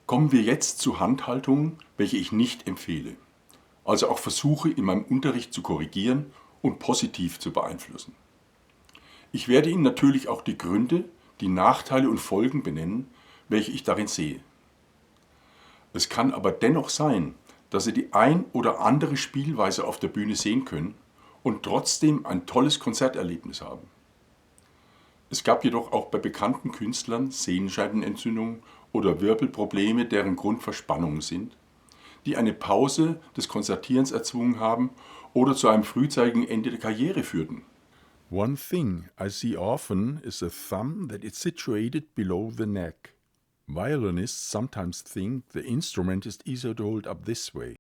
Kommen wir jetzt zu Handhaltungen, welche ich nicht empfehle, also auch versuche in meinem Unterricht zu korrigieren und positiv zu beeinflussen. Ich werde Ihnen natürlich auch die Gründe, die Nachteile und Folgen benennen, welche ich darin sehe. Es kann aber dennoch sein, dass Sie die ein oder andere Spielweise auf der Bühne sehen können und trotzdem ein tolles Konzerterlebnis haben. Es gab jedoch auch bei bekannten Künstlern Sehenscheidenentzündungen oder Wirbelprobleme, deren Grund Verspannungen sind, die eine Pause des Konzertierens erzwungen haben oder zu einem frühzeitigen Ende der Karriere führten. One thing I see often is a thumb that is situated below the neck. Violinists sometimes think the instrument is easier to hold up this way.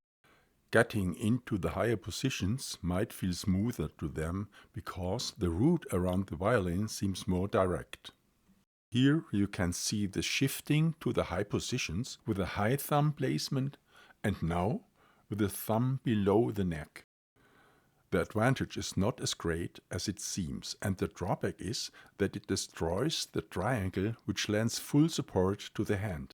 Getting into the higher positions might feel smoother to them because the route around the violin seems more direct. Here you can see the shifting to the high positions with a high thumb placement and now with the thumb below the neck. The advantage is not as great as it seems, and the drawback is that it destroys the triangle which lends full support to the hand.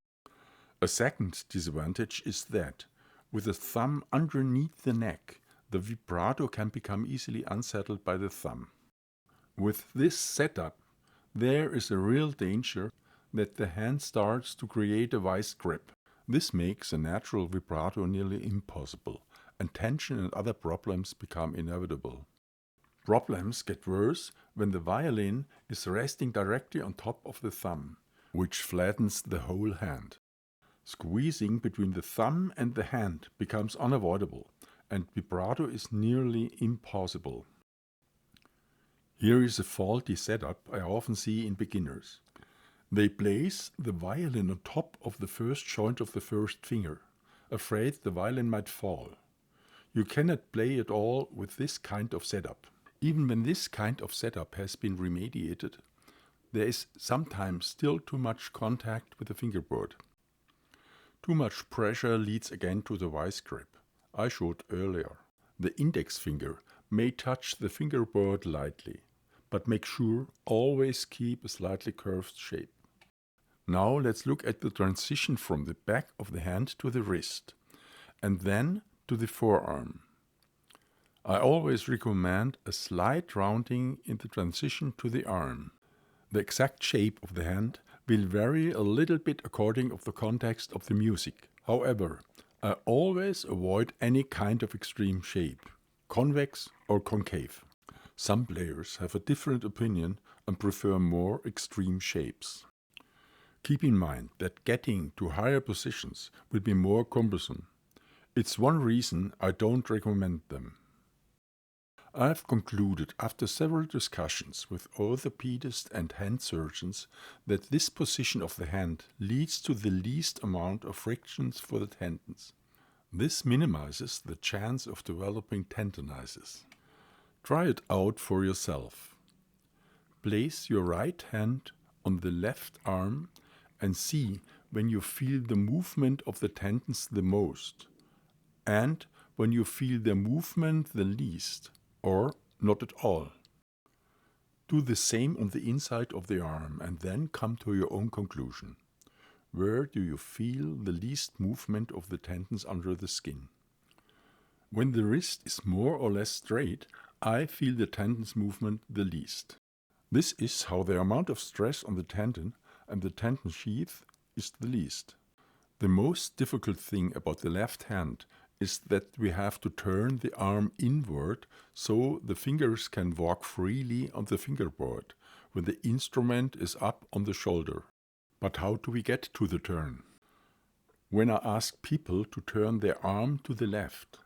A second disadvantage is that, with the thumb underneath the neck, the vibrato can become easily unsettled by the thumb. With this setup, there is a real danger that the hand starts to create a vice grip. This makes a natural vibrato nearly impossible, and tension and other problems become inevitable. Problems get worse when the violin is resting directly on top of the thumb, which flattens the whole hand. Squeezing between the thumb and the hand becomes unavoidable, and vibrato is nearly impossible. Here is a faulty setup I often see in beginners. They place the violin on top of the first joint of the first finger, afraid the violin might fall. You cannot play at all with this kind of setup. Even when this kind of setup has been remediated, there is sometimes still too much contact with the fingerboard. Too much pressure leads again to the vice grip I showed earlier. The index finger may touch the fingerboard lightly, but make sure always keep a slightly curved shape. Now let's look at the transition from the back of the hand to the wrist, and then to the forearm. I always recommend a slight rounding in the transition to the arm. The exact shape of the hand will vary a little bit according to the context of the music. However, I always avoid any kind of extreme shape, convex or concave. Some players have a different opinion and prefer more extreme shapes. Keep in mind that getting to higher positions will be more cumbersome. It's one reason I don't recommend them. I have concluded after several discussions with orthopedists and hand surgeons that this position of the hand leads to the least amount of frictions for the tendons. This minimizes the chance of developing tendinitis. Try it out for yourself. Place your right hand on the left arm and see when you feel the movement of the tendons the most, and when you feel their movement the least, or not at all. Do the same on the inside of the arm and then come to your own conclusion. Where do you feel the least movement of the tendons under the skin? When the wrist is more or less straight, I feel the tendons movement the least. This is how the amount of stress on the tendon and the tendon sheath is the least. The most difficult thing about the left hand is that we have to turn the arm inward so the fingers can walk freely on the fingerboard when the instrument is up on the shoulder. But how do we get to the turn? When I ask people to turn their arm to the left,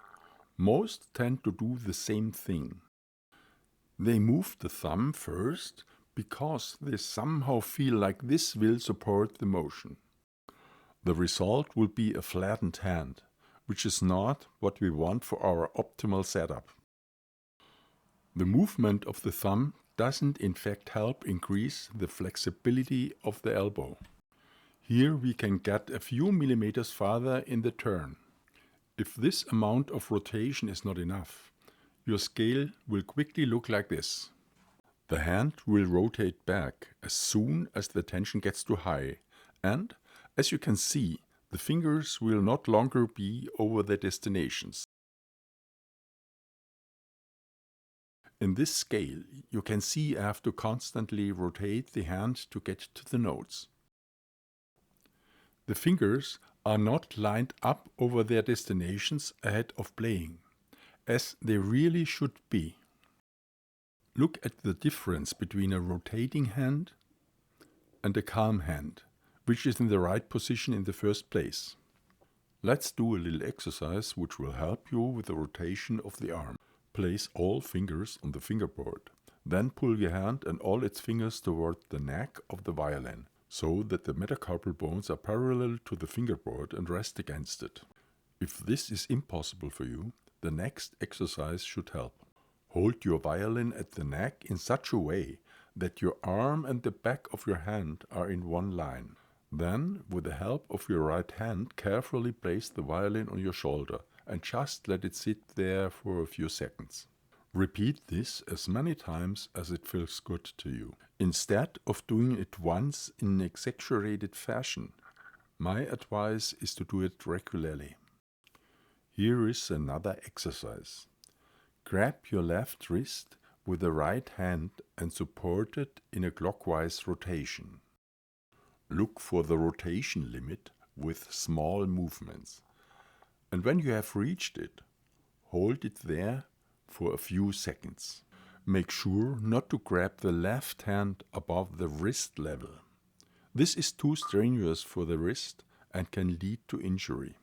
most tend to do the same thing. They move the thumb first because they somehow feel like this will support the motion. The result will be a flattened hand, which is not what we want for our optimal setup. The movement of the thumb doesn't in fact help increase the flexibility of the elbow. Here we can get a few millimeters farther in the turn. If this amount of rotation is not enough, your scale will quickly look like this. The hand will rotate back as soon as the tension gets too high, and as you can see, The fingers will not longer be over their destinations. In this scale, you can see I have to constantly rotate the hand to get to the notes. The fingers are not lined up over their destinations ahead of playing, as they really should be. Look at the difference between a rotating hand and a calm hand, which is in the right position in the first place. Let's do a little exercise which will help you with the rotation of the arm. Place all fingers on the fingerboard. Then pull your hand and all its fingers toward the neck of the violin, so that the metacarpal bones are parallel to the fingerboard and rest against it. If this is impossible for you, the next exercise should help. Hold your violin at the neck in such a way that your arm and the back of your hand are in one line. Then, with the help of your right hand, carefully place the violin on your shoulder and just let it sit there for a few seconds. Repeat this as many times as it feels good to you. Instead of doing it once in an exaggerated fashion, my advice is to do it regularly. Here is another exercise. Grab your left wrist with the right hand and support it in a clockwise rotation. Look for the rotation limit with small movements. And when you have reached it, hold it there for a few seconds. Make sure not to grab the left hand above the wrist level. This is too strenuous for the wrist and can lead to injury.